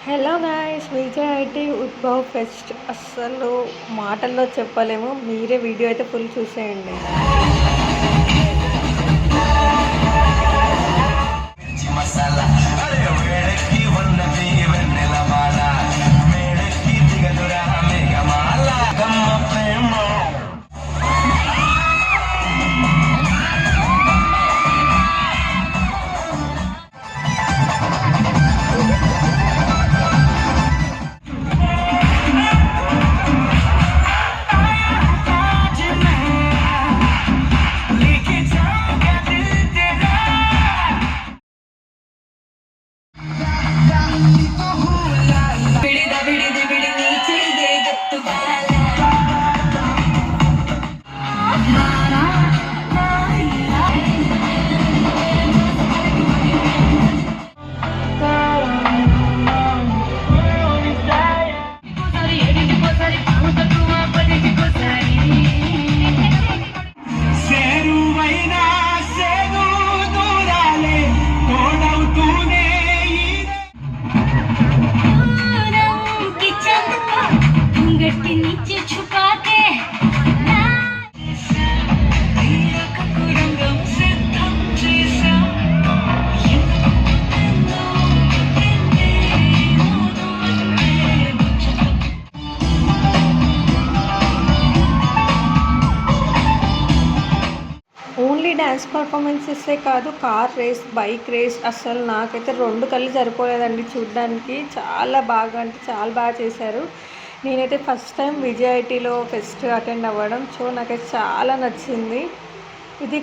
Hello guys, విజేఐటీ Udbhav pest అస్సలు మాటల్లో చెప్పలేము. మీరే వీడియో అయితే ఫుల్ చూసేయండి. ఓన్లీ డ్యాన్స్ పర్ఫార్మెన్సెసే కాదు, కార్ రేస్, బైక్ రేస్, అసలు నాకైతే రెండు కళ్ళు సరిపోలేదండి చూడడానికి. చాలా బాగా అంటే చాలా బాగా చేశారు. నేనైతే ఫస్ట్ టైం విజేఐటీలో ఫెస్ట్ అటెండ్ అవ్వడం. సో నాకైతే చాలా నచ్చింది. ఇది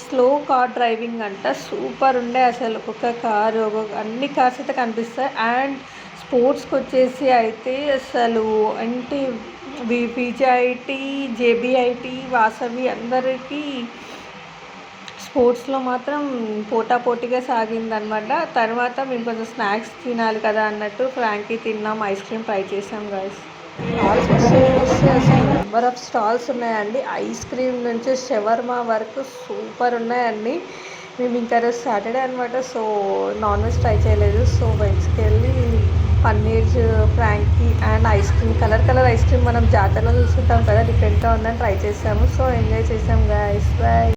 స్లో కార్ డ్రైవింగ్ అంట. సూపర్ ఉండే అసలు. ఒక్కొక్క కారు, అన్ని కార్స్ అయితే కనిపిస్తాయి. అండ్ స్పోర్ట్స్కి వచ్చేసి అయితే అసలు అంటే విజేఐటీ, జేబీఐటీ, వాసవి అందరికీ స్పోర్ట్స్లో మాత్రం పోటాపోటీగా సాగిందనమాట. తర్వాత మేము కొంచెం స్నాక్స్ తినాలి కదా అన్నట్టు ఫ్రాంకీ తిన్నాం, ఐస్ క్రీమ్ ట్రై చేసాం గాయస్. నెంబర్ ఆఫ్ స్టాల్స్ ఉన్నాయండి. ఐస్ క్రీమ్ నుంచి షవర్మా వరకు సూపర్ ఉన్నాయండి. మేము ఇంకా రోజు సాటర్డే అనమాట, సో నాన్ వెజ్ ట్రై చేయలేదు. సో వెజ్కి వెళ్ళి paneer Frankie and ice cream, colour ice cream మనం జాతరలో చూసుకుంటాం కదా, డిఫరెంట్గా ఉందని ట్రై చేసాము. సో ఎంజాయ్ చేసాం గాయస్. బై.